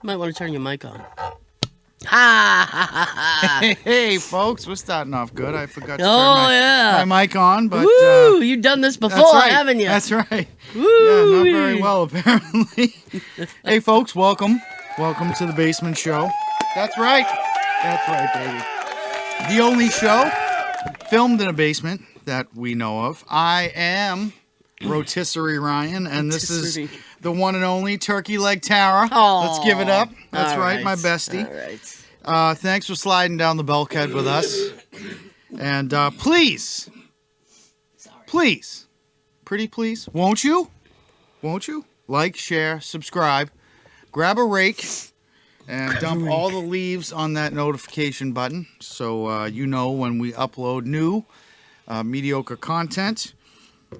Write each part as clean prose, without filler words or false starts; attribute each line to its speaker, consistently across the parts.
Speaker 1: Might want to turn your mic on. Ha ha ha!
Speaker 2: Hey, folks, we're starting off good. I forgot to
Speaker 1: yeah.
Speaker 2: turn my mic on, but
Speaker 1: Woo! You've done this before,
Speaker 2: that's right.
Speaker 1: haven't you?
Speaker 2: That's right.
Speaker 1: Woo!
Speaker 2: Yeah, not very well apparently. Hey, folks, welcome to the Basement Show. That's right, baby. The only show filmed in a basement that we know of. I am Rotisserie Ryan, and this is the one and only Turkey Leg Tara.
Speaker 1: Aww.
Speaker 2: Let's give it up. That's
Speaker 1: All
Speaker 2: right, my bestie.
Speaker 1: All right.
Speaker 2: Thanks for sliding down the bulkhead with us. And please, pretty please, won't you, like, share, subscribe, grab a rake, and dump all the leaves on that notification button so you know when we upload new mediocre content.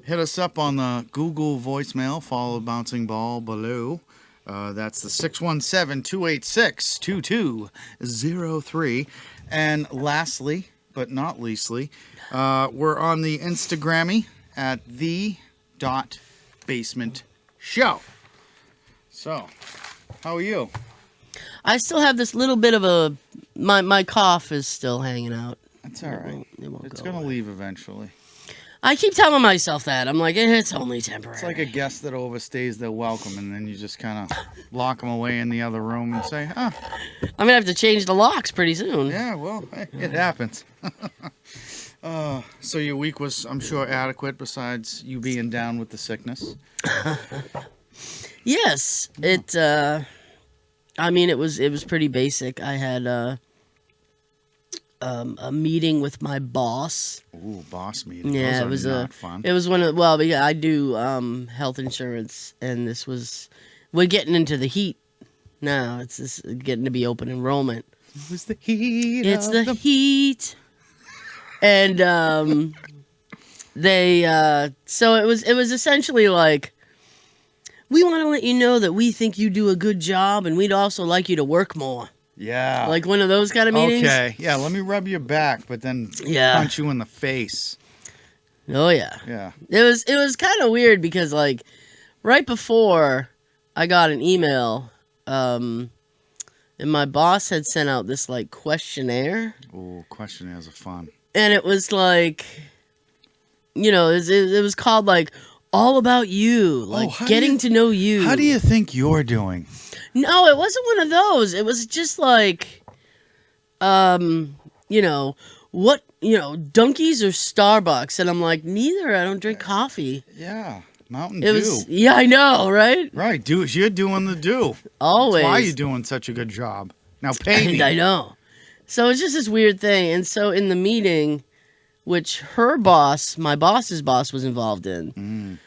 Speaker 2: Hit us up on the Google voicemail, follow Bouncing Ball below. That's the 617-286-2203. And lastly, but not leastly, we're on the Instagrammy at the.basementshow. So, how are you?
Speaker 1: I still have this little bit of my cough is still hanging out.
Speaker 2: That's all right.
Speaker 1: It won't
Speaker 2: It's
Speaker 1: go
Speaker 2: going to
Speaker 1: away.
Speaker 2: leave eventually.
Speaker 1: I keep telling myself that. I'm like, it's only temporary.
Speaker 2: It's like a guest that overstays their welcome, and then you just kind of lock them away in the other room and say,
Speaker 1: I'm going to have to change the locks pretty soon.
Speaker 2: yeah, well, it happens. So your week was, I'm sure, adequate besides you being down with the sickness?
Speaker 1: Yes. It was pretty basic. I had a meeting with my boss.
Speaker 2: Ooh, boss meeting.
Speaker 1: Yeah,
Speaker 2: Those
Speaker 1: it was
Speaker 2: not fun.
Speaker 1: It was yeah, I do health insurance, and we're getting into the heat now. It's just getting to be open enrollment.
Speaker 2: It was the heat.
Speaker 1: It's the heat. And so it was essentially like, we want to let you know that we think you do a good job, and we'd also like you to work more.
Speaker 2: Yeah.
Speaker 1: Like one of those kind of meetings.
Speaker 2: Okay. Yeah, let me rub your back, but then punch you in the face.
Speaker 1: Oh yeah.
Speaker 2: Yeah.
Speaker 1: It was kind of weird because like right before I got an email, and my boss had sent out this like questionnaire.
Speaker 2: Ooh, questionnaires are fun.
Speaker 1: And it was like, it was called like all about you, like getting to know you.
Speaker 2: How do you think you're doing?
Speaker 1: No, it wasn't one of those. It was just like, donkeys or Starbucks. And I'm like, neither. I don't drink coffee.
Speaker 2: Yeah, Mountain Dew.
Speaker 1: Yeah, I know, right?
Speaker 2: Right, dude, you're doing the do.
Speaker 1: Always.
Speaker 2: That's why you're doing such a good job. Now pay me.
Speaker 1: I know. So it's just this weird thing. And so in the meeting, which her boss, my boss's boss, was involved in,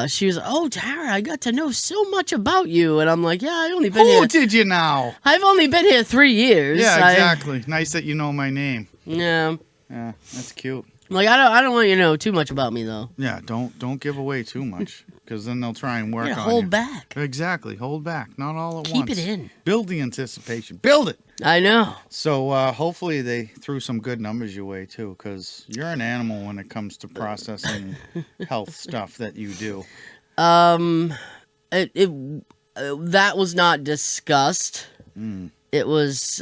Speaker 1: she was like, "Oh, Tara, I got to know so much about you." And I'm like, "Yeah, I've only been here.
Speaker 2: Who did you now?
Speaker 1: I've only been here 3 years."
Speaker 2: Yeah, exactly. Nice that you know my name.
Speaker 1: Yeah.
Speaker 2: Yeah, that's cute.
Speaker 1: I'm like, I don't want you to know too much about me, though.
Speaker 2: Yeah, don't give away too much, because then they'll try and work on you.
Speaker 1: Hold back.
Speaker 2: Exactly, hold back. Not all at once.
Speaker 1: Keep it in.
Speaker 2: Build the anticipation. Build it.
Speaker 1: I know.
Speaker 2: So hopefully they threw some good numbers your way, too, because you're an animal when it comes to processing health stuff that you do.
Speaker 1: That was not discussed. It was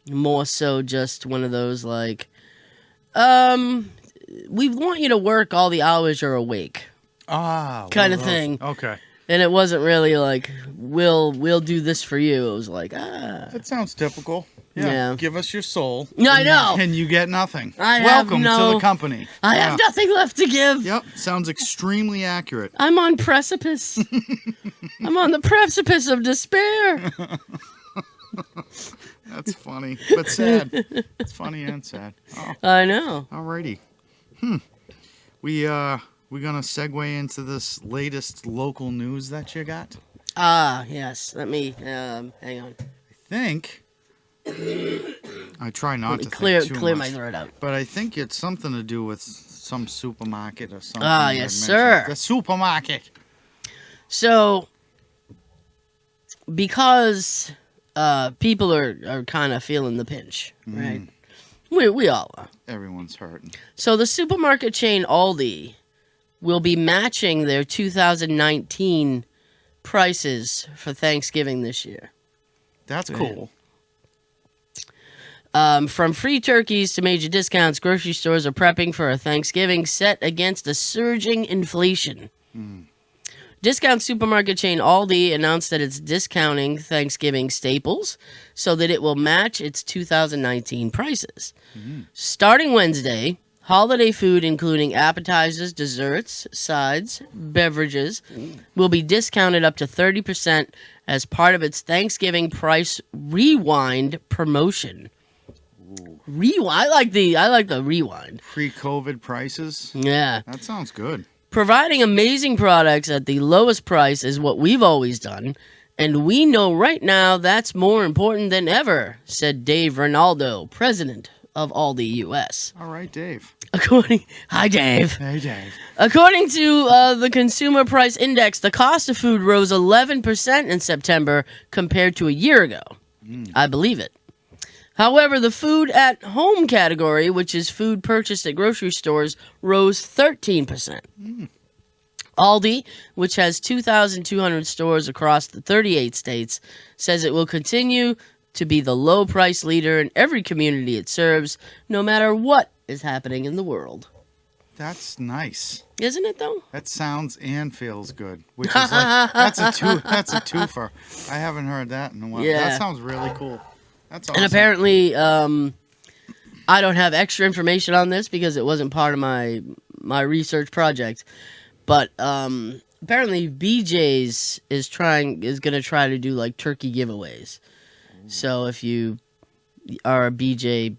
Speaker 1: more so just one of those like, we want you to work all the hours you're awake. Kind of thing.
Speaker 2: Okay.
Speaker 1: And it wasn't really like, we'll do this for you. It was like,
Speaker 2: That sounds typical.
Speaker 1: Yeah.
Speaker 2: Give us your soul.
Speaker 1: No, I know.
Speaker 2: And you get nothing.
Speaker 1: Welcome
Speaker 2: to the company.
Speaker 1: I have nothing left to give.
Speaker 2: Yep. Sounds extremely accurate.
Speaker 1: I'm on precipice. I'm on the precipice of despair.
Speaker 2: That's funny, but sad. It's funny and sad. Oh,
Speaker 1: I know.
Speaker 2: alrighty. We gonna segue into this latest local news that you got?
Speaker 1: Yes. Let me hang on.
Speaker 2: I think I try not to
Speaker 1: clear
Speaker 2: think too
Speaker 1: my
Speaker 2: much,
Speaker 1: throat out.
Speaker 2: but I think it's something to do with some supermarket or something.
Speaker 1: Yes,
Speaker 2: you had
Speaker 1: sir.
Speaker 2: mentioned. The supermarket.
Speaker 1: So, because people are kind of feeling the pinch, right? We all are.
Speaker 2: Everyone's hurting.
Speaker 1: So the supermarket chain Aldi will be matching their 2019 prices for Thanksgiving this year.
Speaker 2: That's cool.
Speaker 1: From free turkeys to major discounts, grocery stores are prepping for a Thanksgiving set against a surging inflation. Discount supermarket chain Aldi announced that it's discounting Thanksgiving staples so that it will match its 2019 prices. Starting Wednesday, holiday food, including appetizers, desserts, sides, beverages, will be discounted up to 30% as part of its Thanksgiving price rewind promotion. Rewind. I like the rewind.
Speaker 2: Pre-COVID prices.
Speaker 1: Yeah.
Speaker 2: That sounds good.
Speaker 1: Providing amazing products at the lowest price is what we've always done, and we know right now that's more important than ever, said Dave Ronaldo, president of Aldi US.
Speaker 2: All right, Dave.
Speaker 1: Hi, Dave.
Speaker 2: Hey, Dave.
Speaker 1: According to the Consumer Price Index, the cost of food rose 11% in September compared to a year ago. I believe it. However, the food at home category, which is food purchased at grocery stores, rose 13%. Aldi, which has 2,200 stores across the 38 states, says it will continue to be the low price leader in every community it serves, no matter what is happening in the world.
Speaker 2: That's nice.
Speaker 1: Isn't it, though?
Speaker 2: That sounds and feels good. Which is like, that's a twofer. I haven't heard that in a while.
Speaker 1: Yeah.
Speaker 2: That sounds really cool. That's awesome.
Speaker 1: And apparently, I don't have extra information on this because it wasn't part of my research project. But apparently, BJ's is going to try to do like turkey giveaways. So if you are a BJ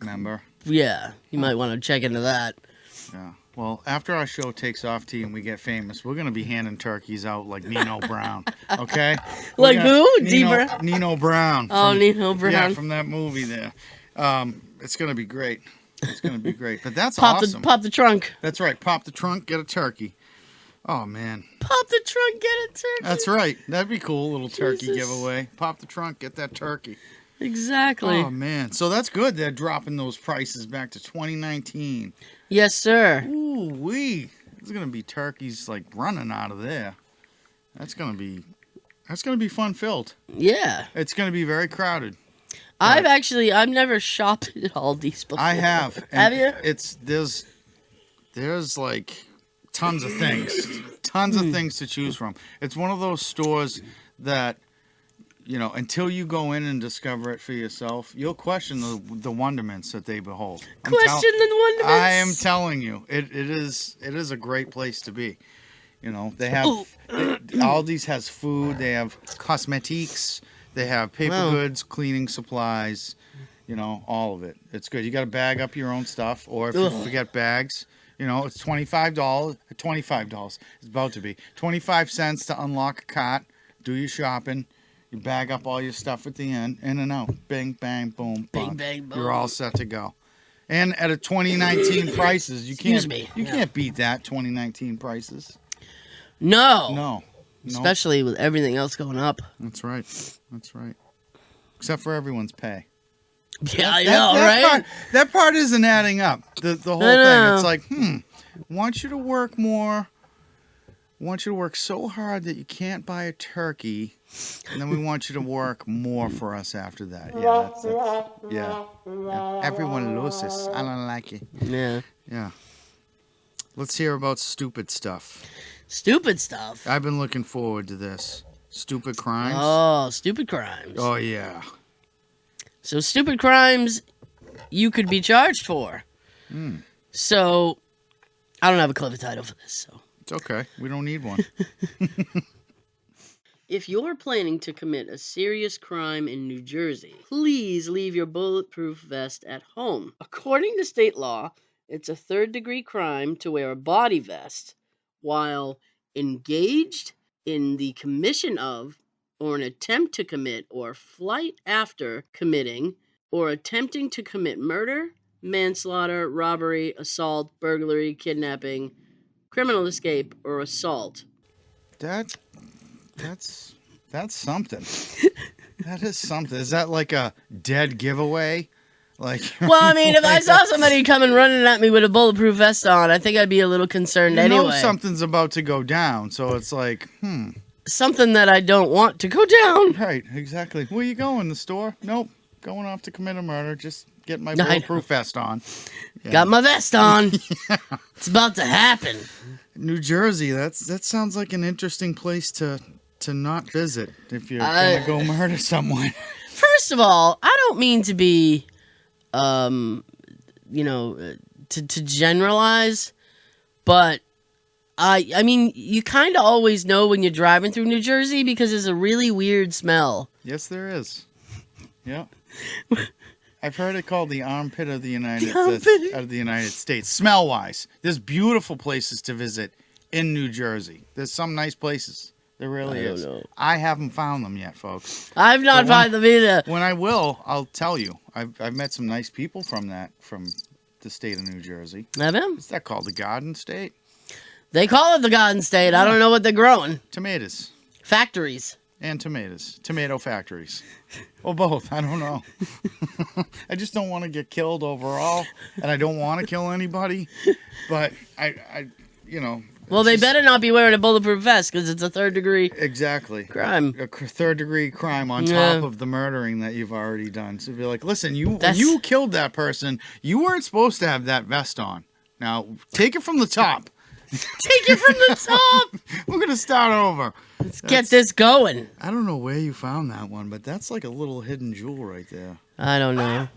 Speaker 2: member,
Speaker 1: yeah, you might want to check into that.
Speaker 2: Yeah. Well, after our show takes off, T, and we get famous, we're going to be handing turkeys out like Nino Brown, okay?
Speaker 1: Like who?
Speaker 2: Nino Brown.
Speaker 1: Oh, Nino Brown.
Speaker 2: Yeah, from that movie there. It's going to be great. It's going to be great. But that's awesome.
Speaker 1: Pop the trunk.
Speaker 2: That's right. Pop the trunk, get a turkey. Oh, man.
Speaker 1: Pop the trunk, get a turkey.
Speaker 2: That's right. That'd be cool, little turkey giveaway. Pop the trunk, get that turkey.
Speaker 1: Exactly.
Speaker 2: Oh, man. So that's good. They're dropping those prices back to 2019.
Speaker 1: Yes, sir.
Speaker 2: Ooh, wee. There's going to be turkeys like running out of there. That's going to be fun filled.
Speaker 1: Yeah.
Speaker 2: It's going to be very crowded.
Speaker 1: I've never shopped at Aldi's before.
Speaker 2: I have.
Speaker 1: Have you?
Speaker 2: There's like tons of things. Tons of things to choose from. It's one of those stores that, until you go in and discover it for yourself, you'll question the wonderments that they behold.
Speaker 1: The wonderments.
Speaker 2: I am telling you, it is a great place to be. They have Aldi's has food. They have cosmetics. They have paper goods, cleaning supplies. All of it. It's good. You got to bag up your own stuff, or if you forget bags, it's $25. $25. It's about to be 25 cents to unlock a cart. Do your shopping. You bag up all your stuff at the end, in and out. Bing, bang, boom,
Speaker 1: bing, bang, boom.
Speaker 2: You're all set to go. And at a 2019 prices, you can't beat that 2019 prices.
Speaker 1: No. Especially with everything else going up.
Speaker 2: That's right. Except for everyone's pay.
Speaker 1: Yeah, I know, right?
Speaker 2: That part isn't adding up. The whole thing. It's like, want you to work more. Want you to work so hard that you can't buy a turkey, and then we want you to work more for us after that. Yeah, everyone loses. I don't like it. Yeah. Let's hear about stupid stuff.
Speaker 1: Stupid stuff?
Speaker 2: I've been looking forward to this. Stupid crimes?
Speaker 1: Oh, stupid crimes.
Speaker 2: Oh, yeah.
Speaker 1: So stupid crimes you could be charged for. So, I don't have a clever title for this, so.
Speaker 2: It's okay. We don't need one.
Speaker 1: If you're planning to commit a serious crime in New Jersey, please leave your bulletproof vest at home. According to state law, it's a third-degree crime to wear a body vest while engaged in the commission of, or an attempt to commit, or flight after committing, or attempting to commit murder, manslaughter, robbery, assault, burglary, kidnapping, criminal escape, or assault.
Speaker 2: That's something. That is something. Is that like a dead giveaway Like,
Speaker 1: Well, I mean, if I saw somebody coming running at me with a bulletproof vest on, I think I'd be a little concerned
Speaker 2: you
Speaker 1: anyway.
Speaker 2: know something's about to go down, so it's like,
Speaker 1: Something that I don't want to go down.
Speaker 2: Right, exactly. Where you going? The store? Nope. Going off to commit a murder. Just get my
Speaker 1: I know.
Speaker 2: bulletproof vest on. Yeah.
Speaker 1: Got my vest on. It's about to happen.
Speaker 2: New Jersey. That sounds like an interesting place to not visit if you're gonna go murder someone.
Speaker 1: First of all, I don't mean to be, to generalize, but I mean, you kind of always know when you're driving through New Jersey because there's a really weird smell.
Speaker 2: Yes, there is. Yeah. I've heard it called the armpit of the United States. Smell-wise, there's beautiful places to visit in New Jersey. There's some nice places. There really is.
Speaker 1: Know.
Speaker 2: I haven't found them yet, folks.
Speaker 1: I've not found them either.
Speaker 2: When I will, I'll tell you. I've met some nice people from the state of New Jersey.
Speaker 1: Have you?
Speaker 2: Is that called the Garden State?
Speaker 1: They call it the Garden State. I don't know what they're growing.
Speaker 2: Tomatoes.
Speaker 1: Factories.
Speaker 2: And tomatoes. Tomato factories. Or both. I don't know. I just don't want to get killed overall. And I don't want to kill anybody. But
Speaker 1: Well, they better not be wearing a bulletproof vest because it's a third-degree
Speaker 2: exactly
Speaker 1: crime.
Speaker 2: A third-degree crime on top of the murdering that you've already done. So be like, listen, you killed that person. You weren't supposed to have that vest on. Now, take it from the top.
Speaker 1: Take it from the top.
Speaker 2: We're going to start over.
Speaker 1: Let's get this going.
Speaker 2: I don't know where you found that one, but that's like a little hidden jewel right there.
Speaker 1: I don't know.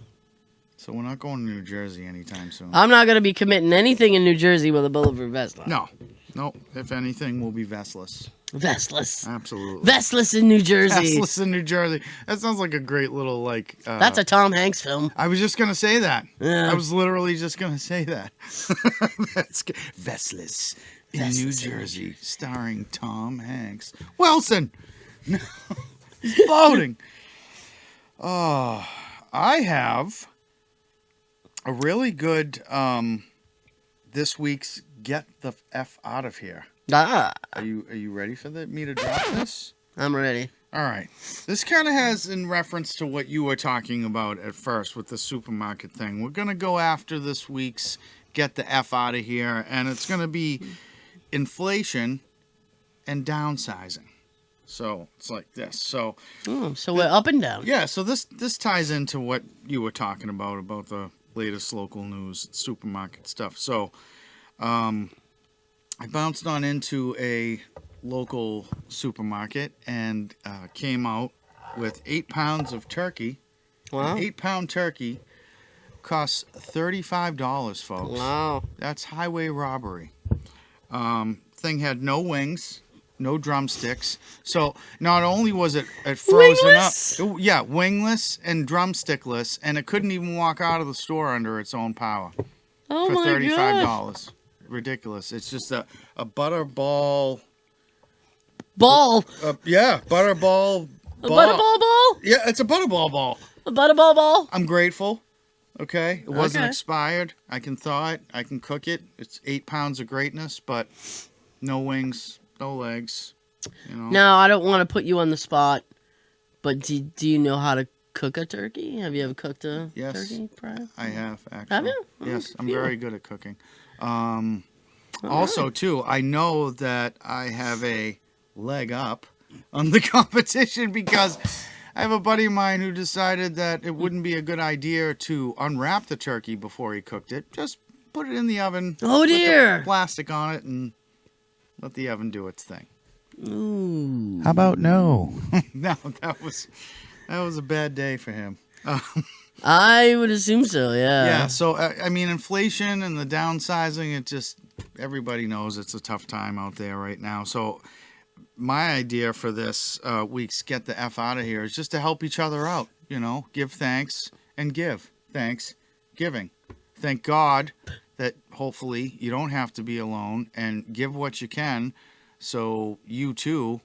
Speaker 2: So we're not going to New Jersey anytime soon.
Speaker 1: I'm not going to be committing anything in New Jersey with a bulletproof vest on.
Speaker 2: No. If anything, we'll be vestless.
Speaker 1: Vestless.
Speaker 2: Absolutely.
Speaker 1: Vestless in New Jersey.
Speaker 2: Vestless in New Jersey. That sounds like a great little,
Speaker 1: That's a Tom Hanks film.
Speaker 2: I was just going to say that.
Speaker 1: Yeah.
Speaker 2: I was literally just going to say that. That's good. Vestless in New Jersey, starring Tom Hanks. Wilson! He's floating. Oh, I have a really good, this week's Get the F Out of Here.
Speaker 1: Ah.
Speaker 2: Are you ready for me to drop this?
Speaker 1: I'm ready.
Speaker 2: All right. This kind of has in reference to what you were talking about at first with the supermarket thing. We're going to go after this week's Get the F Out of Here, and it's going to be inflation and downsizing. So it's like this. So
Speaker 1: we're up and down.
Speaker 2: Yeah, so this ties into what you were talking about the latest local news, supermarket stuff. So I bounced on into a local supermarket and came out with 8 pounds of turkey.
Speaker 1: Wow.
Speaker 2: An 8-pound turkey costs $35, folks.
Speaker 1: Wow.
Speaker 2: That's highway robbery. Thing had no wings, no drumsticks. So not only was it frozen
Speaker 1: wingless?
Speaker 2: up. Yeah, wingless and drumstickless, and it couldn't even walk out of the store under its own power.
Speaker 1: Oh
Speaker 2: for
Speaker 1: my
Speaker 2: $35.
Speaker 1: God.
Speaker 2: Ridiculous. It's just a butterball
Speaker 1: ball.
Speaker 2: Yeah, butterball
Speaker 1: A
Speaker 2: ball.
Speaker 1: butterball ball?
Speaker 2: Yeah, it's a butterball ball.
Speaker 1: A butterball ball?
Speaker 2: I'm grateful. Okay, it wasn't
Speaker 1: Okay.
Speaker 2: expired. I can thaw it. I can cook it. It's 8 pounds of greatness, but no wings, no legs. You know.
Speaker 1: Now, I don't want to put you on the spot, but do you know how to cook a turkey? Have you ever cooked a turkey prior?
Speaker 2: I have actually.
Speaker 1: Have you?
Speaker 2: Yes, I'm
Speaker 1: Yeah.
Speaker 2: very good at cooking. Also, too, I know that I have a leg up on the competition because I have a buddy of mine who decided that it wouldn't be a good idea to unwrap the turkey before he cooked it. Just put it in the oven.
Speaker 1: Oh,
Speaker 2: put the
Speaker 1: dear.
Speaker 2: plastic on it and let the oven do its thing.
Speaker 1: Ooh.
Speaker 2: How about no? No, that was a bad day for him.
Speaker 1: I would assume so, yeah.
Speaker 2: Yeah, so, I mean, inflation and the downsizing, it just, everybody knows it's a tough time out there right now. So, my idea for this week's Get the F Out of Here is just to help each other out, you know, give thanks and give. Thanks, giving. Thank God that hopefully you don't have to be alone and give what you can so you too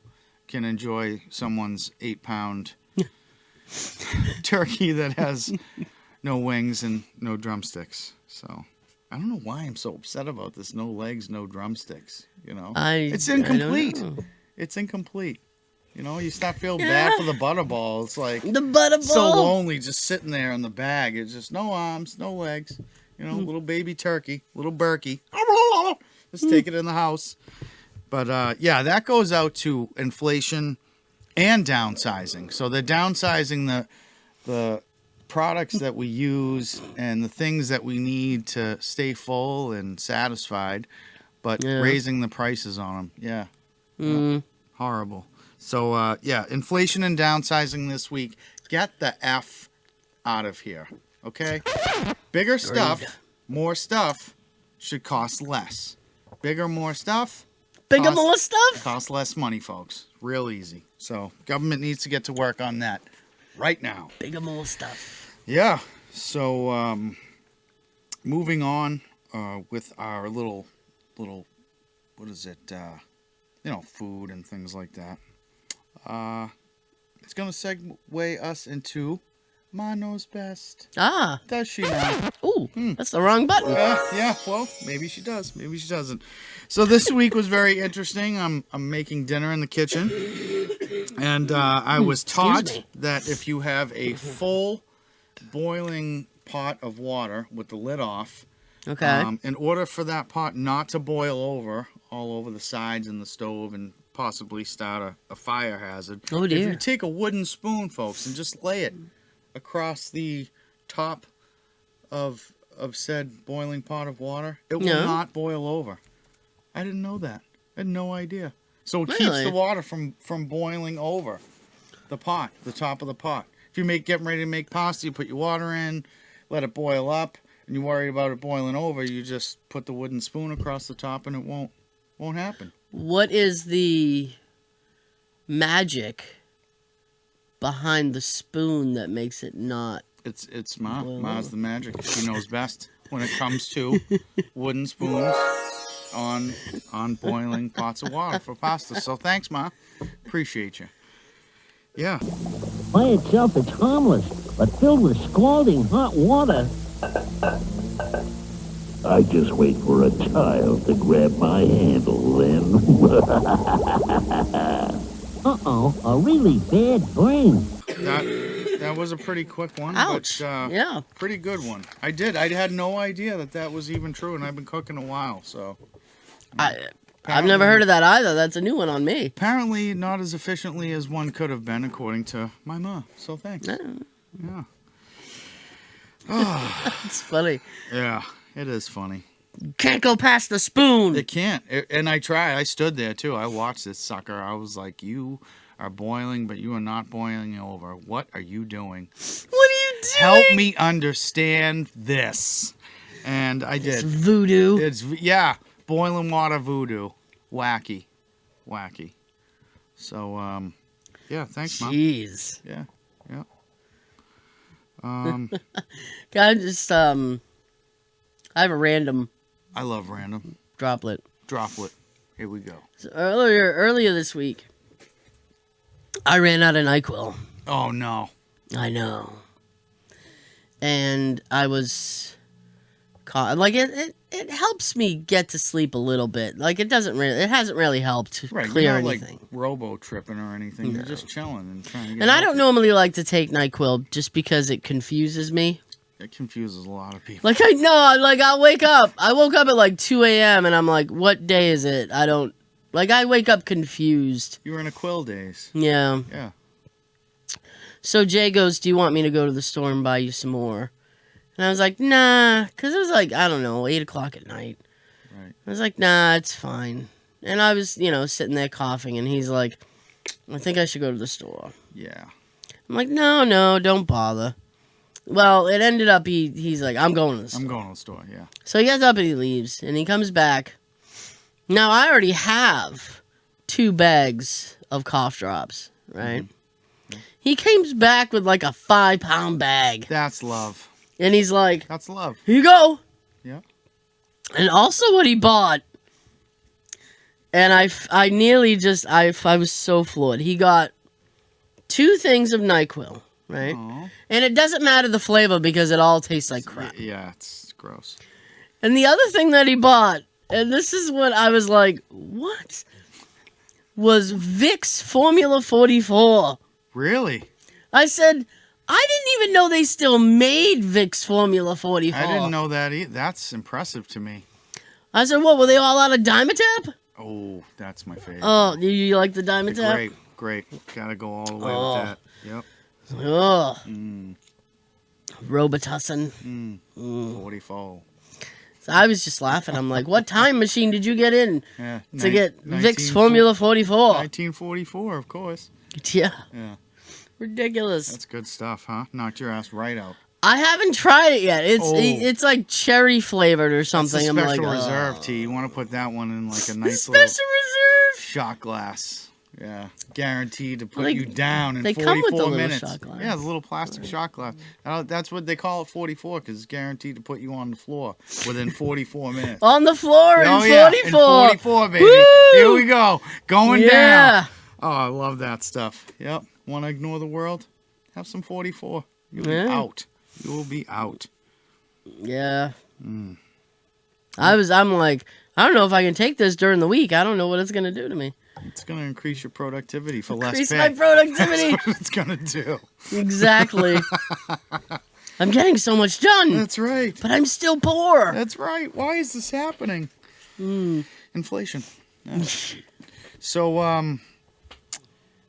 Speaker 2: can enjoy someone's 8-pound turkey that has no wings and no drumsticks. So I don't know why I'm so upset about this. No legs, no drumsticks. You know, it's incomplete.
Speaker 1: I don't know.
Speaker 2: It's incomplete. You know, you start feeling bad for the butterball. It's like
Speaker 1: The butterball.
Speaker 2: so lonely just sitting there in the bag. It's just no arms, no legs. You know, little baby turkey, little Berkey. Just take it in the house. But yeah, that goes out to inflation and downsizing. So they're downsizing the products that we use and the things that we need to stay full and satisfied, but raising the prices on them. Yeah. Horrible. So, yeah, inflation and downsizing this week. Get the F out of here, okay? Bigger stuff, more stuff should cost less. Bigger, more stuff.
Speaker 1: Bigger, more stuff?
Speaker 2: Costs less money, folks. Real easy. So, government needs to get to work on that right now.
Speaker 1: Bigger, more stuff.
Speaker 2: Yeah. So, moving on with our little, what is it? You know, food and things like that. It's going to segue us into Ma Knows Best.
Speaker 1: Ah.
Speaker 2: Does she now?
Speaker 1: Ooh, that's the wrong button.
Speaker 2: Yeah, well, maybe she does. Maybe she doesn't. So this week was very interesting. I'm making dinner in the kitchen. And I was taught that if you have a full boiling pot of water with the lid off, in order for that pot not to boil over all over the sides and the stove and possibly start a fire hazard.
Speaker 1: Oh, dear.
Speaker 2: If you take a wooden spoon, folks, and just lay it across the top of said boiling pot of water, it will not boil over. I didn't know that. I had no idea. So it keeps the water from boiling over the pot, the top of the pot. If you getting ready to make pasta, you put your water in, let it boil up, and you worry about it boiling over, you just put the wooden spoon across the top and it won't happen.
Speaker 1: What is the magic behind the spoon that makes it not?
Speaker 2: It's Ma. Ma's the magic. She knows best when it comes to wooden spoons on boiling pots of water for pasta. So thanks, Ma. Appreciate you. Yeah.
Speaker 3: By itself, it's harmless, but filled with scalding hot water. I just wait for a child to grab my handle, then. Uh-oh, a really bad brain.
Speaker 2: That was a pretty quick one.
Speaker 1: Ouch.
Speaker 2: But,
Speaker 1: yeah.
Speaker 2: Pretty good one. I had no idea that was even true, and I've been cooking a while, so.
Speaker 1: I've never heard of that either. That's a new one on me.
Speaker 2: Apparently not as efficiently as one could have been, according to my ma. So thanks. Yeah.
Speaker 1: It's funny.
Speaker 2: Yeah, it is funny.
Speaker 1: Can't go past the spoon.
Speaker 2: It can't. And I tried. I stood there, too. I watched this sucker. I was like, you are boiling, but you are not boiling over. What are you doing?
Speaker 1: What are you doing?
Speaker 2: Help me understand this. And I did.
Speaker 1: It's voodoo.
Speaker 2: Yeah, boiling water voodoo. Wacky. So, yeah, thanks, Mom.
Speaker 1: Jeez.
Speaker 2: Yeah.
Speaker 1: Can I just, I have a random
Speaker 2: I love random.
Speaker 1: droplet.
Speaker 2: Here we go.
Speaker 1: So earlier this week, I ran out of NyQuil.
Speaker 2: Oh, no.
Speaker 1: I know. And I was caught. Like, it helps me get to sleep a little bit. Like, it hasn't really helped clear
Speaker 2: you're not
Speaker 1: anything.
Speaker 2: Like robo-tripping or anything. No. You're just chilling and trying to get
Speaker 1: And I don't normally like to take NyQuil just because it confuses me.
Speaker 2: It confuses a lot of people.
Speaker 1: Like, I'll wake up. I woke up at like 2 a.m. and I'm like, what day is it? I wake up confused.
Speaker 2: You were in a quill days.
Speaker 1: Yeah.
Speaker 2: Yeah.
Speaker 1: So Jay goes, do you want me to go to the store and buy you some more? And I was like, nah, because it was like, I don't know, 8 o'clock at night.
Speaker 2: Right.
Speaker 1: I was like, nah, it's fine. And I was, sitting there coughing, and he's like, I think I should go to the store.
Speaker 2: Yeah.
Speaker 1: I'm like, no, don't bother. Well, it ended up, he's like, I'm going to the store.
Speaker 2: I'm going to the store, yeah.
Speaker 1: So he gets up and he leaves, and he comes back. Now, I already have 2 bags of cough drops, right? Mm-hmm. He comes back with like a 5-pound bag.
Speaker 2: That's love.
Speaker 1: And he's like,
Speaker 2: that's love.
Speaker 1: Here you go.
Speaker 2: Yeah.
Speaker 1: And also what he bought, and I nearly just, I was so floored. He got 2 things of NyQuil, right?
Speaker 2: Aww.
Speaker 1: And it doesn't matter the flavor because it all tastes like crap.
Speaker 2: Yeah, it's gross. And
Speaker 1: the other thing that he bought, and this is what I was like, what? was Vicks Formula 44.
Speaker 2: Really?
Speaker 1: I said, I didn't even know they still made Vicks Formula 44.
Speaker 2: I didn't know that either. That's impressive to me.
Speaker 1: I said, what, were they all out of Dimetapp?
Speaker 2: Oh, that's my favorite.
Speaker 1: Oh, you like the Dimetapp?
Speaker 2: Great. Gotta go all the way with that. Yep.
Speaker 1: Oh. Robitussin.
Speaker 2: 44.
Speaker 1: So I was just laughing. I'm like, what time machine did you get in
Speaker 2: Yeah.
Speaker 1: to get Vicks Formula 44?
Speaker 2: 1944, of course.
Speaker 1: Yeah.
Speaker 2: Yeah.
Speaker 1: Ridiculous.
Speaker 2: That's good stuff, huh? Knocked your ass right out.
Speaker 1: I haven't tried it yet. It's like cherry flavored or something.
Speaker 2: It's a
Speaker 1: I'm
Speaker 2: special
Speaker 1: like,
Speaker 2: reserve tea. You want to put that one in like a nice
Speaker 1: special
Speaker 2: little
Speaker 1: reserve.
Speaker 2: shot glass. Yeah, guaranteed to put
Speaker 1: Well,
Speaker 2: you down in
Speaker 1: they
Speaker 2: 44
Speaker 1: come with the little
Speaker 2: minutes.
Speaker 1: shot glass.
Speaker 2: Yeah, the little plastic shot glass. That's what they call it, 44, because it's guaranteed to put you on the floor within 44 minutes.
Speaker 1: On the floor in 44.
Speaker 2: Yeah, in 44, baby.
Speaker 1: Woo!
Speaker 2: Here we go, going
Speaker 1: Yeah.
Speaker 2: down. Oh, I love that stuff. Yep. Want to ignore the world? Have some 44. You'll be out. You will be out.
Speaker 1: Yeah. I'm like, I don't know if I can take this during the week. I don't know what it's gonna do to me.
Speaker 2: It's going to increase your productivity for less
Speaker 1: Increase
Speaker 2: pay.
Speaker 1: my productivity.
Speaker 2: That's what it's going to do.
Speaker 1: Exactly. I'm getting so much done.
Speaker 2: That's right.
Speaker 1: But I'm still poor.
Speaker 2: That's right. Why is this happening? Inflation. Yeah. So,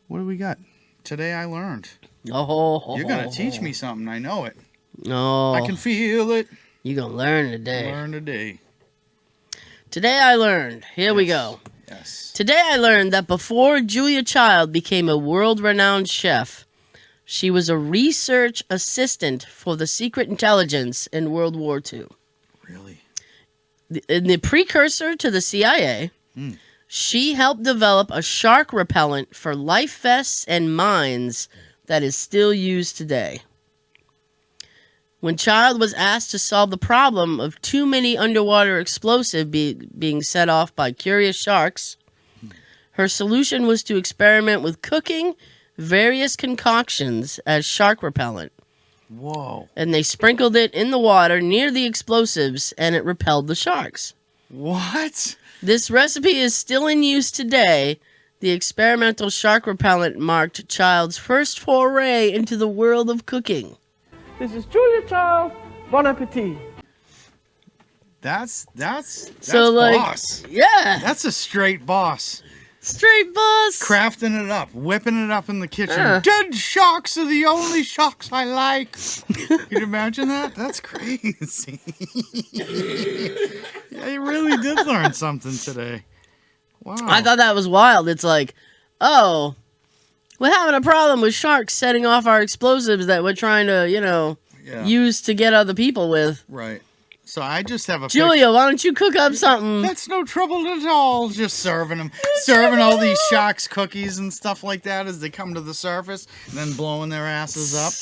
Speaker 2: what do we got? Today I learned.
Speaker 1: Oh.
Speaker 2: You're going to teach me something. I know it.
Speaker 1: No.
Speaker 2: I can feel it.
Speaker 1: You're going to learn today.
Speaker 2: Learn today.
Speaker 1: Today I learned. Here we go.
Speaker 2: Yes.
Speaker 1: Today I learned that before Julia Child became a world-renowned chef, she was a research assistant for the Secret Intelligence in World War II.
Speaker 2: Really?
Speaker 1: In the precursor to the CIA, she helped develop a shark repellent for life vests and mines that is still used today. When Child was asked to solve the problem of too many underwater explosives being set off by curious sharks, her solution was to experiment with cooking various concoctions as shark repellent.
Speaker 2: Whoa.
Speaker 1: And they sprinkled it in the water near the explosives, and it repelled the sharks.
Speaker 2: What?
Speaker 1: This recipe is still in use today. The experimental shark repellent marked Child's first foray into the world of cooking.
Speaker 4: This is Julia Child. Bon appetit.
Speaker 2: That's
Speaker 1: So, like,
Speaker 2: boss.
Speaker 1: Yeah.
Speaker 2: That's a straight boss.
Speaker 1: Straight boss.
Speaker 2: Crafting it up, whipping it up in the kitchen.
Speaker 1: Yeah.
Speaker 2: Dead sharks are the only sharks I like. Can you imagine that? That's crazy. Yeah, you really did learn something today. Wow.
Speaker 1: I thought that was wild. It's like, oh, we're having a problem with sharks setting off our explosives that we're trying to, use to get other people with.
Speaker 2: Right. So I just have a
Speaker 1: Julia, why don't you cook up something?
Speaker 2: That's no trouble at all. Just serving them, serving all these sharks cookies and stuff like that as they come to the surface, and then blowing their asses up.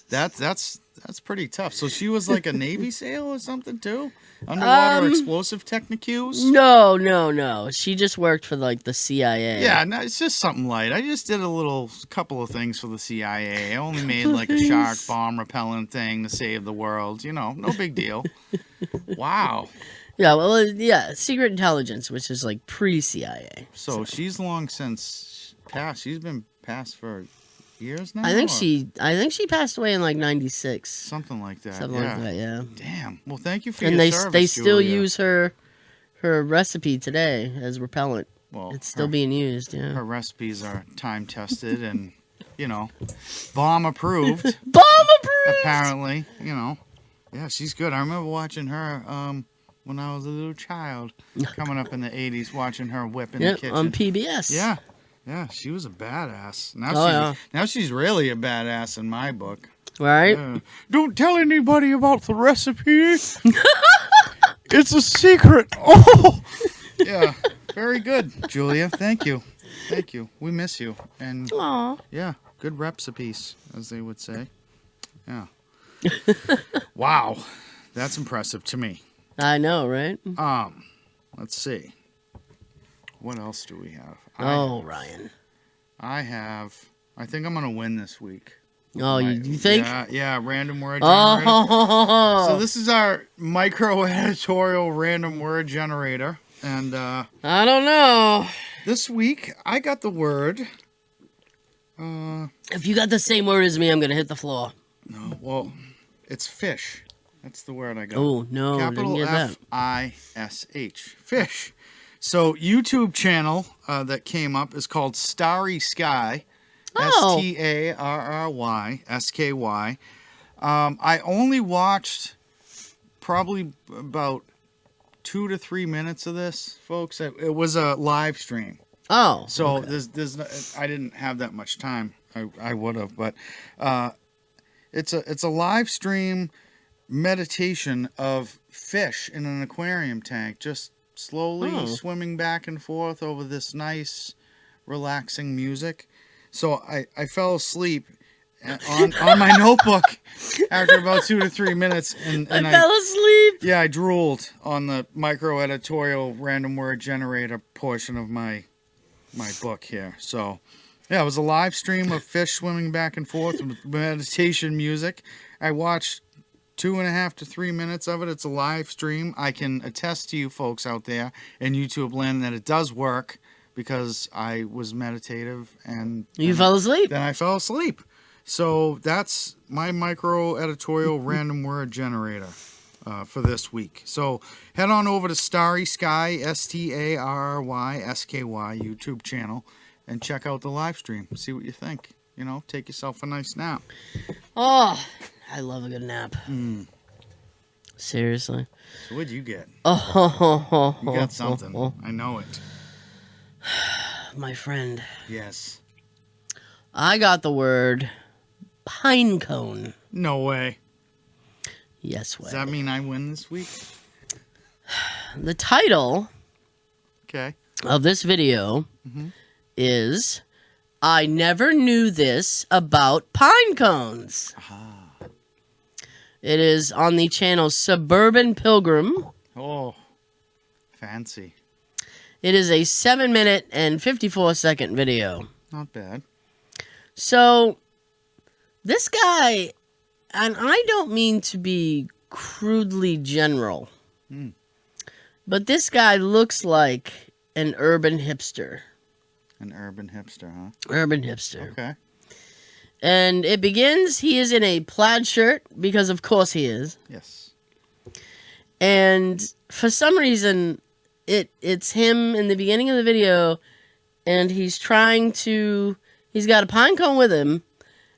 Speaker 2: That's pretty tough. So she was like a Navy SEAL or something too? Underwater explosive technicus?
Speaker 1: No. She just worked for like the CIA.
Speaker 2: Yeah, no, it's just something light. I just did a couple of things for the CIA. I only made like a shark bomb repellent thing to save the world. No big deal. Wow.
Speaker 1: Yeah, well, yeah, Secret Intelligence, which is like pre-CIA.
Speaker 2: So she's long since passed. She's been passed for years now?
Speaker 1: I think she passed away in like 96.
Speaker 2: Something like that.
Speaker 1: Something like that, yeah.
Speaker 2: Damn. Well, thank you for
Speaker 1: and
Speaker 2: your service,
Speaker 1: they still
Speaker 2: Julia.
Speaker 1: use her recipe today as repellent.
Speaker 2: Well,
Speaker 1: it's still being used, yeah.
Speaker 2: Her recipes are time tested and, bomb approved.
Speaker 1: Bomb approved!
Speaker 2: Apparently, Yeah, she's good. I remember watching her when I was a little child, coming up in the 80s, watching her whip in the kitchen.
Speaker 1: On PBS.
Speaker 2: Yeah. Yeah, she was a badass. Now she's really a badass in my book.
Speaker 1: Right?
Speaker 2: Don't tell anybody about the recipe. It's a secret. Oh. Yeah, very good, Julia. Thank you. We miss you. And
Speaker 1: Aww.
Speaker 2: Yeah, good recipes, as they would say. Yeah. Wow, that's impressive to me.
Speaker 1: I know, right?
Speaker 2: Let's see. What else do we have?
Speaker 1: Ryan.
Speaker 2: I think I'm going to win this week.
Speaker 1: Oh, you think?
Speaker 2: Yeah, random word generator.
Speaker 1: Oh.
Speaker 2: So this is our micro editorial random word generator. And
Speaker 1: I don't know.
Speaker 2: This week, I got the word.
Speaker 1: If you got the same word as me, I'm gonna hit the floor.
Speaker 2: No, well, it's fish. That's the word I got.
Speaker 1: Oh no,
Speaker 2: Capital
Speaker 1: didn't get that.
Speaker 2: F-I-S-H. Fish. So, YouTube channel that came up is called Starry Sky.
Speaker 1: Oh.
Speaker 2: Starrysky. I only watched probably about 2 to 3 minutes of this, folks. It was a live stream.
Speaker 1: Oh.
Speaker 2: So
Speaker 1: okay.
Speaker 2: there's I didn't have that much time. I would have, but it's a live stream meditation of fish in an aquarium tank, just slowly swimming back and forth over this nice, relaxing music. So I fell asleep on my notebook after about 2 to 3 minutes, and
Speaker 1: I fell asleep.
Speaker 2: Yeah, I drooled on the micro editorial random word generator portion of my book here. So, yeah, it was a live stream of fish swimming back and forth with meditation music. I watched 2.5 to 3 minutes of it. It's a live stream. I can attest to you folks out there in YouTube land that it does work because I was meditative and
Speaker 1: You fell asleep.
Speaker 2: Then I fell asleep. So that's my micro editorial random word generator for this week. So head on over to Starry Sky, Starrysky YouTube channel, and check out the live stream. See what you think. You know, take yourself a nice nap.
Speaker 1: Oh, I love a good nap. Seriously.
Speaker 2: So what'd you get?
Speaker 1: Oh,
Speaker 2: You got something. I know it.
Speaker 1: My friend.
Speaker 2: Yes.
Speaker 1: I got the word pine cone.
Speaker 2: No way.
Speaker 1: Yes way.
Speaker 2: Does that mean I win this week?
Speaker 1: The title
Speaker 2: Okay.
Speaker 1: of this video is I Never Knew This About Pine Cones. It is on the channel Suburban Pilgrim.
Speaker 2: Oh, fancy.
Speaker 1: It is a 7-minute and 54-second video.
Speaker 2: Not bad.
Speaker 1: So, this guy, and I don't mean to be crudely general, but this guy looks like an urban hipster.
Speaker 2: An urban hipster, huh?
Speaker 1: Urban hipster.
Speaker 2: Okay.
Speaker 1: And it begins, he is in a plaid shirt, because of course he is.
Speaker 2: Yes.
Speaker 1: And for some reason, it's him in the beginning of the video, and he's got a pine cone with him,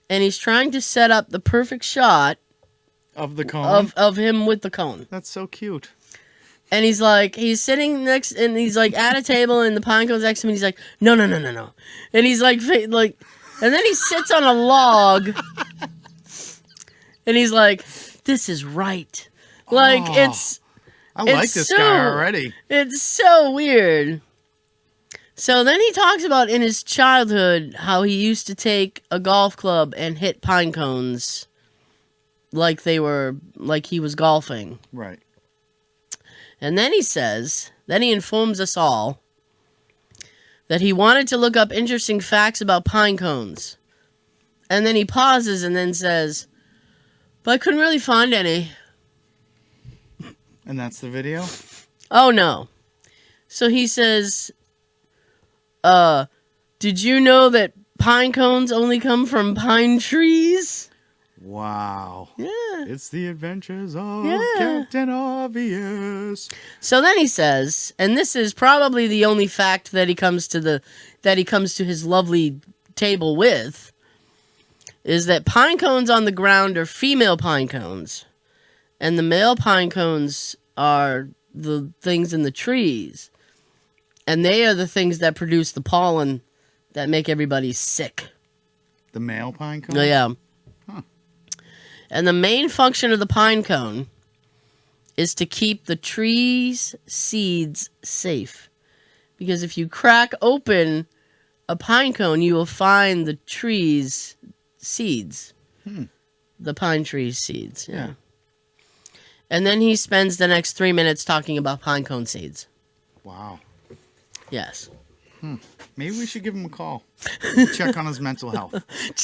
Speaker 1: and he's trying to set up the perfect shot
Speaker 2: Of the cone?
Speaker 1: of him with the cone.
Speaker 2: That's so cute.
Speaker 1: And he's sitting next, and he's like at a table, and the pine cone's next to him, and he's like, no. And he's like, and then he sits on a log, and he's like, this is right. Like,
Speaker 2: I like this guy already.
Speaker 1: It's so weird. So then he talks about in his childhood how he used to take a golf club and hit pine cones like he was golfing.
Speaker 2: Right.
Speaker 1: And then he informs us all that he wanted to look up interesting facts about pine cones. And then he pauses and then says, but I couldn't really find any.
Speaker 2: And that's the video?
Speaker 1: Oh, no. So he says, did you know that pine cones only come from pine trees?
Speaker 2: Wow.
Speaker 1: Yeah.
Speaker 2: It's the adventures of Captain Obvious.
Speaker 1: So then he says, and this is probably the only fact that he comes to his lovely table with, is that pine cones on the ground are female pine cones, and the male pine cones are the things in the trees, and they are the things that produce the pollen that make everybody sick.
Speaker 2: The male pine cone?
Speaker 1: Oh, yeah.
Speaker 2: Huh.
Speaker 1: And the main function of the pine cone is to keep the tree's seeds safe. Because if you crack open a pine cone, you will find the tree's seeds. The pine tree's seeds, yeah. And then he spends the next 3 minutes talking about pine cone seeds.
Speaker 2: Wow.
Speaker 1: Yes.
Speaker 2: Maybe we should give him a call. Check on his mental health.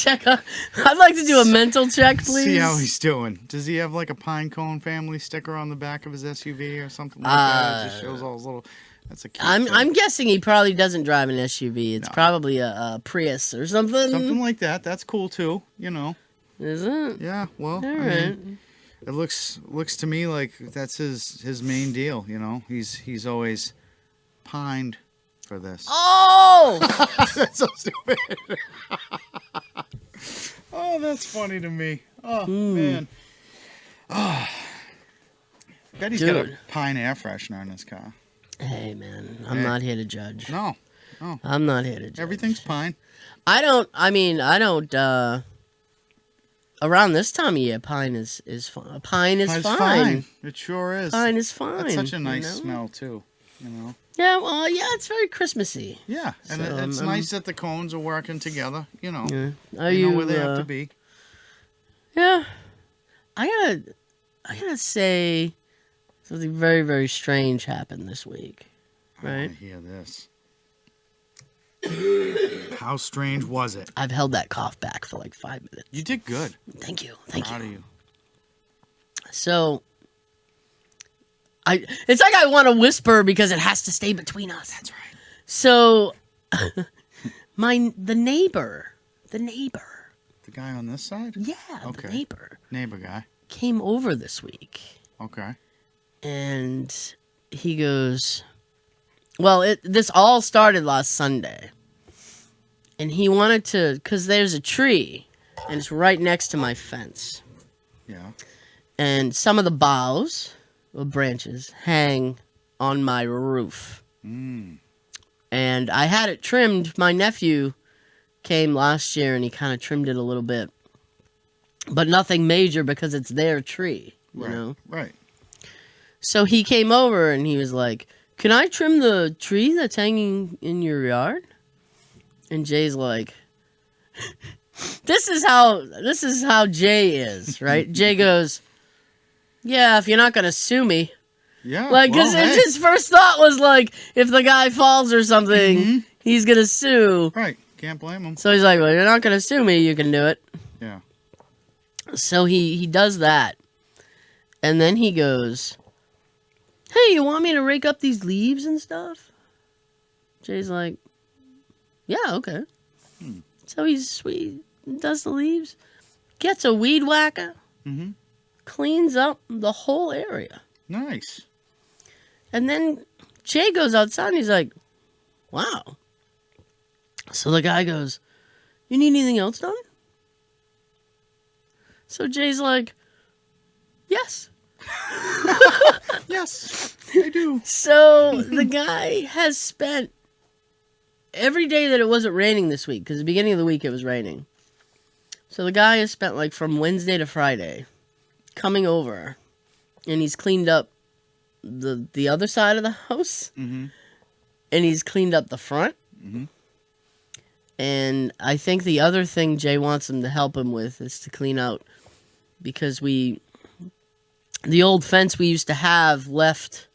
Speaker 1: I'd like to do a mental check, please.
Speaker 2: See how he's doing. Does he have like a pine cone family sticker on the back of his SUV or something like that? It just shows all his little That's a cute
Speaker 1: I'm
Speaker 2: thing.
Speaker 1: I'm guessing he probably doesn't drive an SUV. It's probably a Prius or something.
Speaker 2: Something like that. That's cool too. You know.
Speaker 1: Is it?
Speaker 2: Yeah. Well,
Speaker 1: All
Speaker 2: I
Speaker 1: right.
Speaker 2: mean, it looks to me like that's his main deal. You know, he's always pined for this.
Speaker 1: Oh!
Speaker 2: That's so stupid. Oh, that's funny to me. Oh man. Oh. Bet he's got a
Speaker 1: Dude.
Speaker 2: pine air freshener in his car.
Speaker 1: Hey, man. I'm
Speaker 2: Hey.
Speaker 1: not here to judge.
Speaker 2: No,
Speaker 1: I'm not here to judge.
Speaker 2: everything's pine.
Speaker 1: I don't, around this time of year, pine is fine. Pine is
Speaker 2: Pine's
Speaker 1: fine.
Speaker 2: It sure is.
Speaker 1: Pine is fine.
Speaker 2: That's such a nice
Speaker 1: you know?
Speaker 2: smell too. You know.
Speaker 1: Yeah, well, yeah, it's very Christmassy.
Speaker 2: Yeah, and
Speaker 1: So,
Speaker 2: it's nice that the cones are working together. You know,
Speaker 1: Yeah. Are
Speaker 2: they know where they have to be.
Speaker 1: Yeah. I gotta say something very, very strange happened this week.
Speaker 2: I
Speaker 1: Right?
Speaker 2: want to hear this. How strange was it?
Speaker 1: I've held that cough back for like 5 minutes.
Speaker 2: You did good.
Speaker 1: Thank you. Thank
Speaker 2: Proud
Speaker 1: you.
Speaker 2: of you.
Speaker 1: So it's like I want to whisper because it has to stay between us.
Speaker 2: That's right.
Speaker 1: So the neighbor,
Speaker 2: The guy on this side?
Speaker 1: yeah,
Speaker 2: Okay.
Speaker 1: the
Speaker 2: Neighbor guy.
Speaker 1: came over this week.
Speaker 2: Okay.
Speaker 1: And he goes, well, this all started last Sunday. And he wanted to, because there's a tree, and it's right next to my fence.
Speaker 2: Yeah.
Speaker 1: And some of the boughs, or branches, hang on my roof.
Speaker 2: Mm.
Speaker 1: And I had it trimmed. My nephew came last year, and he kind of trimmed it a little bit. But nothing major because it's their tree, you
Speaker 2: Right.
Speaker 1: know?
Speaker 2: Right.
Speaker 1: So he came over and he was like, "Can I trim the tree that's hanging in your yard?" And Jay's like, this is how Jay is, right? Jay goes, "Yeah, if you're not gonna sue me."
Speaker 2: Yeah.
Speaker 1: Like, because
Speaker 2: well, hey.
Speaker 1: his first thought was like, if the guy falls or something, he's gonna sue.
Speaker 2: Right. Can't blame him.
Speaker 1: So he's like, "Well, you're not gonna sue me, you can do it."
Speaker 2: Yeah.
Speaker 1: So he does that. And then he goes, "Hey, you want me to rake up these leaves and stuff?" Jay's like, "Yeah, okay." So he does the leaves, gets a weed whacker,
Speaker 2: Mm-hmm.
Speaker 1: cleans up the whole area.
Speaker 2: Nice.
Speaker 1: And then Jay goes outside and he's like, "Wow." So the guy goes, "You need anything else done?" So Jay's like, "Yes."
Speaker 2: Yes, I do.
Speaker 1: So the guy has spent every day that it wasn't raining this week, because the beginning of the week it was raining. So the guy has spent like from Wednesday to Friday coming over, and he's cleaned up the other side of the house,
Speaker 2: Mm-hmm.
Speaker 1: and he's cleaned up the front.
Speaker 2: Mhm.
Speaker 1: And I think the other thing Jay wants him to help him with is to clean out, because the old fence we used to have left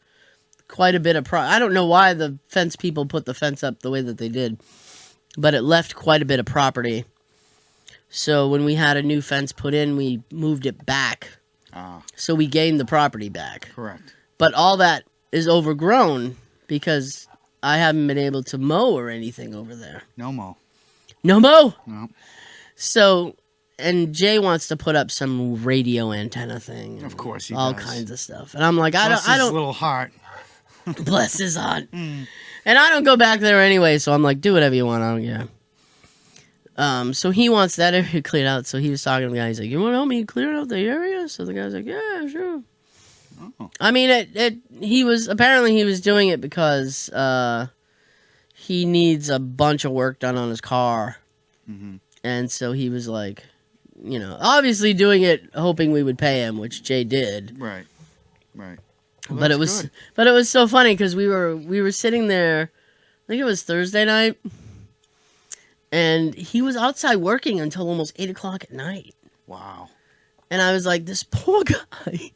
Speaker 1: quite a bit of I don't know why the fence people put the fence up the way that they did, but it left quite a bit of property. So when we had a new fence put in, we moved it back.
Speaker 2: Ah,
Speaker 1: So we gained the property back.
Speaker 2: correct.
Speaker 1: But all that is overgrown because I haven't been able to mow or anything over there.
Speaker 2: No mo.
Speaker 1: No mow!
Speaker 2: No.
Speaker 1: So, and Jay wants to put up some radio antenna thing.
Speaker 2: Of course he
Speaker 1: all
Speaker 2: does.
Speaker 1: kinds of stuff. And I'm like,
Speaker 2: Bless
Speaker 1: I
Speaker 2: his
Speaker 1: don't,
Speaker 2: little heart.
Speaker 1: bless his heart. And I don't go back there anyway, so I'm like, do whatever you want, I don't care. So he wants that area cleared out, so he was talking to the guy, he's like, "You want to help me clear out the area?" So the guy's like, "Yeah, sure."
Speaker 2: Oh.
Speaker 1: I mean, he was doing it because he needs a bunch of work done on his car.
Speaker 2: Mhm.
Speaker 1: And so he was like, obviously doing it hoping we would pay him, which Jay did.
Speaker 2: Right. Right. Well,
Speaker 1: But it
Speaker 2: that's
Speaker 1: was
Speaker 2: good.
Speaker 1: so funny because we were sitting there, I think it was Thursday night, and he was outside working until almost 8 o'clock at night.
Speaker 2: Wow.
Speaker 1: And I was like, this poor guy.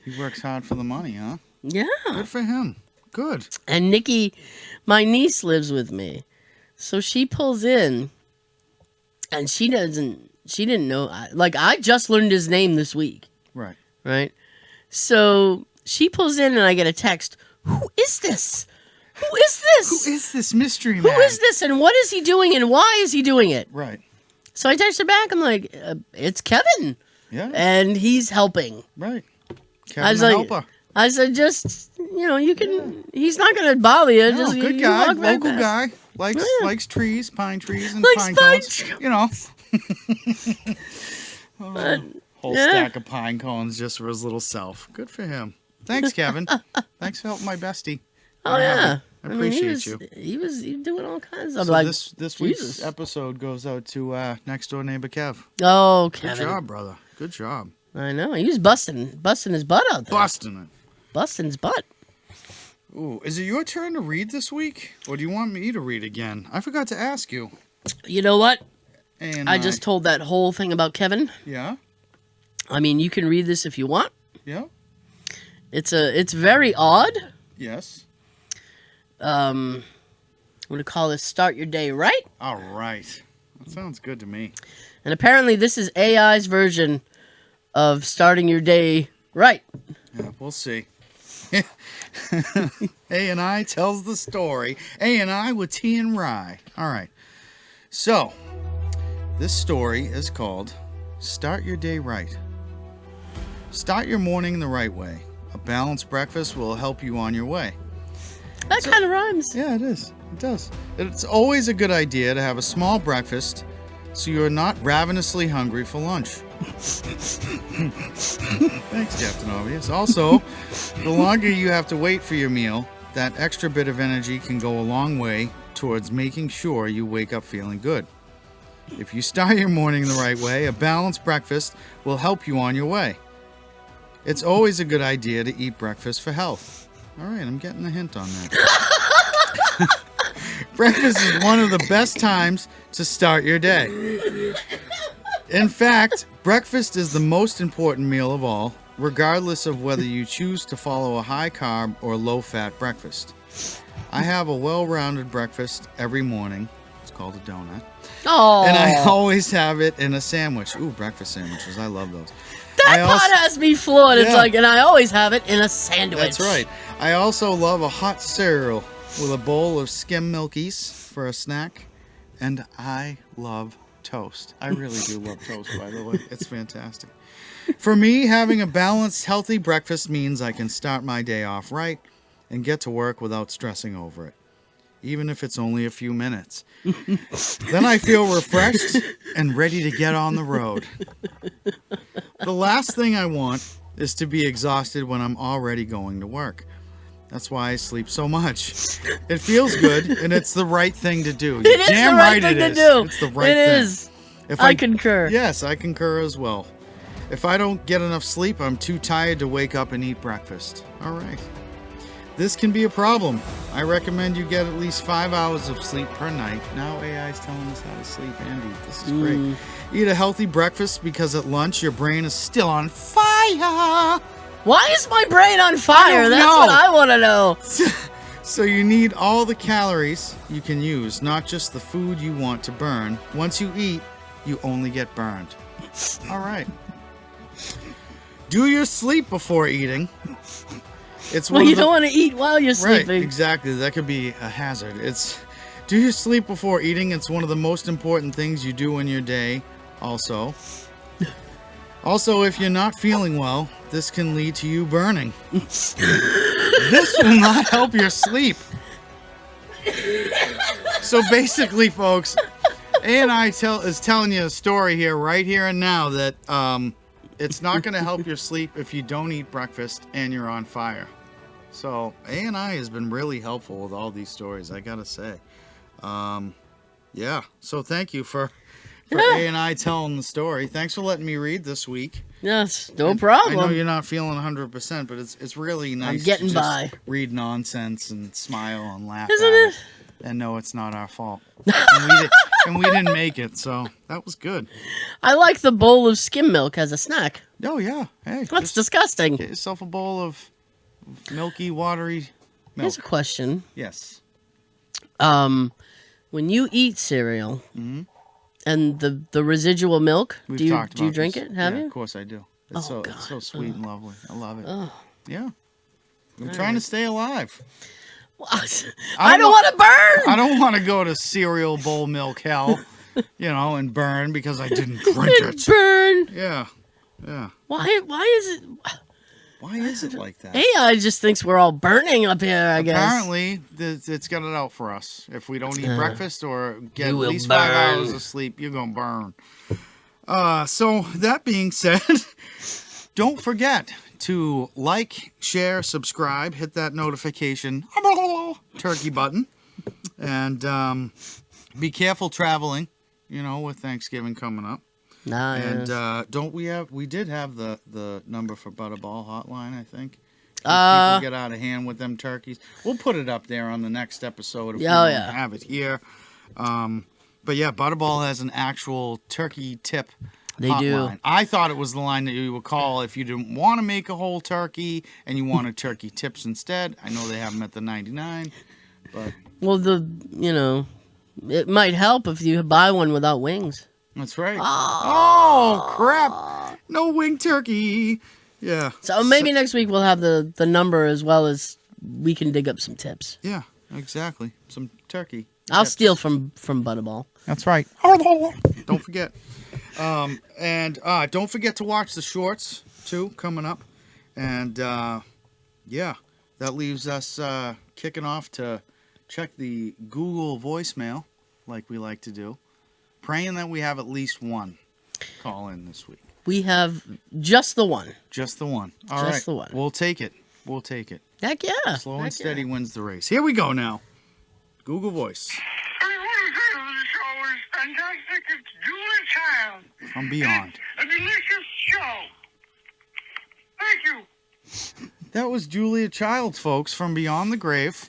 Speaker 2: He works hard for the money, huh?
Speaker 1: Yeah.
Speaker 2: Good for him. Good.
Speaker 1: And Nikki, my niece, lives with me. So she pulls in, and she didn't know. I just learned his name this week,
Speaker 2: Right.
Speaker 1: right? So she pulls in, and I get a text, who is this? Who is this?
Speaker 2: Who is this mystery man?
Speaker 1: Who is this, and what is he doing, and why is he doing it?
Speaker 2: Right.
Speaker 1: So I texted back. I'm like, it's Kevin.
Speaker 2: Yeah.
Speaker 1: And he's helping.
Speaker 2: Right.
Speaker 1: I
Speaker 2: Kevin
Speaker 1: was
Speaker 2: the
Speaker 1: like,
Speaker 2: helper.
Speaker 1: I said, just, you can, he's not going to bother you.
Speaker 2: No,
Speaker 1: just,
Speaker 2: good
Speaker 1: you
Speaker 2: guy,
Speaker 1: walk back
Speaker 2: local
Speaker 1: fast.
Speaker 2: guy. Likes trees, pine trees, and
Speaker 1: Likes
Speaker 2: pine
Speaker 1: pine
Speaker 2: cones.
Speaker 1: trees.
Speaker 2: You know.
Speaker 1: But,
Speaker 2: Whole
Speaker 1: yeah.
Speaker 2: stack of pine cones just for his little self. Good for him. Thanks, Kevin. Thanks for helping my bestie.
Speaker 1: Oh, yeah.
Speaker 2: I appreciate you.
Speaker 1: He was doing all kinds of
Speaker 2: So
Speaker 1: like,
Speaker 2: this
Speaker 1: Jesus.
Speaker 2: week's episode goes out to next door neighbor Kev.
Speaker 1: Oh,
Speaker 2: Good
Speaker 1: Kevin.
Speaker 2: job, brother. Good job.
Speaker 1: I know. He was busting his butt out there.
Speaker 2: Busting it.
Speaker 1: Busting his butt.
Speaker 2: Ooh, is it your turn to read this week? Or do you want me to read again? I forgot to ask you.
Speaker 1: You know what?
Speaker 2: And
Speaker 1: I just told that whole thing about Kevin.
Speaker 2: Yeah?
Speaker 1: I mean, you can read this if you want.
Speaker 2: Yeah?
Speaker 1: It's very odd.
Speaker 2: Yes.
Speaker 1: I'm going to call this Start Your Day Right.
Speaker 2: All right. That sounds good to me.
Speaker 1: And apparently this is AI's version of starting your day right.
Speaker 2: Yeah, we'll see. A&I tells the story. A&I with T&Ry. All right. So, this story is called Start Your Day Right. Start your morning the right way. A balanced breakfast will help you on your way.
Speaker 1: That kind of rhymes.
Speaker 2: Yeah, it is. It does. It's always a good idea to have a small breakfast so you're not ravenously hungry for lunch. Thanks, Captain Obvious. Also, the longer you have to wait for your meal, that extra bit of energy can go a long way towards making sure you wake up feeling good. If you start your morning the right way, a balanced breakfast will help you on your way. It's always a good idea to eat breakfast for health. All right, I'm getting a hint on that. Breakfast is one of the best times to start your day. In fact, breakfast is the most important meal of all, regardless of whether you choose to follow a high-carb or low-fat breakfast. I have a well-rounded breakfast every morning. It's called a donut.
Speaker 1: Oh.
Speaker 2: And I always have it in a sandwich. Ooh, breakfast sandwiches. I love those.
Speaker 1: That part has me floored. It's
Speaker 2: Yeah.
Speaker 1: like, and I always have it in a sandwich.
Speaker 2: That's right. I also love a hot cereal with a bowl of skim milkies for a snack. And I love toast. I really do love toast, by the way. It's fantastic. For me, having a balanced, healthy breakfast means I can start my day off right and get to work without stressing over it, even if it's only a few minutes. Then I feel refreshed and ready to get on the road. The last thing I want is to be exhausted when I'm already going to work. That's why I sleep so much. It feels good, and it's the right thing to do.
Speaker 1: It is the right thing to do.
Speaker 2: It's the right
Speaker 1: It
Speaker 2: thing.
Speaker 1: is.
Speaker 2: If
Speaker 1: I concur.
Speaker 2: Yes, I concur as well. If I don't get enough sleep, I'm too tired to wake up and eat breakfast. All right. This can be a problem. I recommend you get at least 5 hours of sleep per night. Now AI is telling us how to sleep and eat. This is great. Eat a healthy breakfast because at lunch your brain is still on fire.
Speaker 1: Why is my brain on fire?
Speaker 2: don't
Speaker 1: That's
Speaker 2: know.
Speaker 1: what I want to know.
Speaker 2: So you need all the calories you can use, not just the food you want to burn. Once you eat, you only get burned. All right. Do your sleep before eating. It's
Speaker 1: Well,
Speaker 2: one
Speaker 1: you
Speaker 2: of the-
Speaker 1: don't want to eat while you're
Speaker 2: Right,
Speaker 1: sleeping.
Speaker 2: exactly. That could be a hazard. Do you sleep before eating? It's one of the most important things you do in your day. Also, if you're not feeling well, this can lead to you burning. This will not help your sleep. So basically, folks, A&I is telling you a story here, right here and now, that it's not going to help your sleep if you don't eat breakfast and you're on fire. So A&I has been really helpful with all these stories, I gotta say. Yeah. So thank you for A&I telling the story. Thanks for letting me read this week.
Speaker 1: Yes, no problem.
Speaker 2: I know you're not feeling 100%, but it's really nice.
Speaker 1: I'm getting
Speaker 2: to just
Speaker 1: by.
Speaker 2: read nonsense and smile and laugh
Speaker 1: Isn't
Speaker 2: at
Speaker 1: it?
Speaker 2: and know it's not our fault. and we didn't make it, so that was good.
Speaker 1: I like the bowl of skim milk as a snack.
Speaker 2: Oh yeah. Hey,
Speaker 1: That's
Speaker 2: just
Speaker 1: disgusting.
Speaker 2: get yourself a bowl of milky, watery milk.
Speaker 1: Here's a question.
Speaker 2: Yes.
Speaker 1: When you eat cereal and the residual milk,
Speaker 2: We've
Speaker 1: do you
Speaker 2: talked about
Speaker 1: drink
Speaker 2: this.
Speaker 1: it? Have
Speaker 2: Yeah,
Speaker 1: you?
Speaker 2: Of course I do.
Speaker 1: Oh,
Speaker 2: It's so
Speaker 1: God.
Speaker 2: sweet and lovely. I love it.
Speaker 1: Oh.
Speaker 2: Yeah. I'm trying to stay alive.
Speaker 1: I don't want to burn.
Speaker 2: I don't want to go to cereal bowl milk hell, and burn because I didn't drink it.
Speaker 1: Burn.
Speaker 2: Yeah.
Speaker 1: Why is it?
Speaker 2: Why is it like that?
Speaker 1: AI just thinks we're all burning up here, I guess.
Speaker 2: Apparently, it's got it out for us. If we don't eat breakfast or get at
Speaker 1: You will
Speaker 2: least 5
Speaker 1: burn.
Speaker 2: hours of sleep, you're going to burn. So, that being said, don't forget to like, share, subscribe, hit that notification turkey button, and be careful traveling, with Thanksgiving coming up.
Speaker 1: Nice.
Speaker 2: And we did have the number for Butterball hotline, I think. If people get out of hand with them turkeys. We'll put it up there on the next episode if we don't have it here. But yeah, Butterball has an actual turkey tip hotline. Do. I thought it was the line that you would call if you didn't want to make a whole turkey and you wanted turkey tips instead. I know they have them at the 99, but
Speaker 1: well, it might help if you buy one without wings.
Speaker 2: That's right. Oh, crap. No wing turkey. Yeah.
Speaker 1: So maybe next week we'll have the number as well as we can dig up some tips.
Speaker 2: Yeah, exactly. Some turkey.
Speaker 1: I'll steal from Butterball.
Speaker 2: That's right. Don't forget. And don't forget to watch the shorts, too, coming up. And, yeah, that leaves us kicking off to check the Google voicemail, like we like to do. Praying that we have at least one call in this week.
Speaker 1: We have just the one.
Speaker 2: Just the one. All right.
Speaker 1: Just the one.
Speaker 2: We'll take it. We'll take it.
Speaker 1: Heck yeah.
Speaker 2: Slow and steady wins the race. Here we go now. Google Voice.
Speaker 5: I want to say the show is fantastic. It's Julie Child.
Speaker 2: From Beyond.
Speaker 5: A delicious show. Thank you.
Speaker 2: That was Julia Childs, folks, from Beyond the Grave.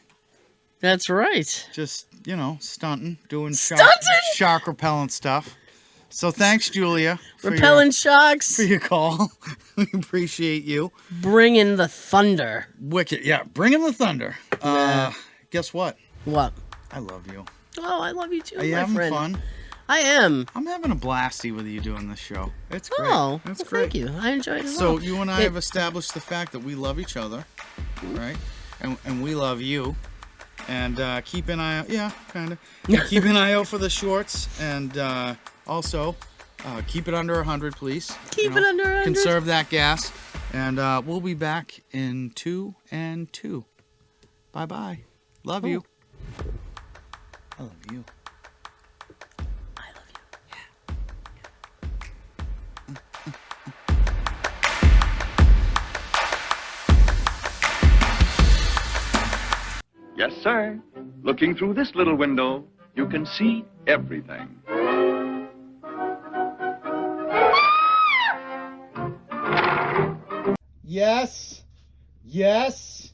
Speaker 1: That's right.
Speaker 2: Just, stunting, doing
Speaker 1: Stunting?
Speaker 2: shark repellent stuff. So thanks, Julia.
Speaker 1: Repellent sharks.
Speaker 2: For your call. We appreciate you.
Speaker 1: Bringing the thunder.
Speaker 2: Wicked. Yeah, bringing the thunder. Guess what?
Speaker 1: What?
Speaker 2: I love you.
Speaker 1: Oh, I love you too,
Speaker 2: Are you having fun?
Speaker 1: I am.
Speaker 2: I'm having a blasty with you doing this show. It's great.
Speaker 1: Oh,
Speaker 2: it's
Speaker 1: well,
Speaker 2: great.
Speaker 1: Thank you. I enjoyed it.
Speaker 2: So you and I have established the fact that we love each other, right? And we love you. And keep an eye out. Yeah, kind of. Keep an eye out for the shorts. And also, keep it under 100, please.
Speaker 1: Keep it under 100.
Speaker 2: Conserve that gas. And we'll be back in 2 and 2. Bye-bye. Love you. I love you.
Speaker 1: I love you.
Speaker 6: Yes, sir. Looking through this little window, you can see everything.
Speaker 2: Yes. Yes.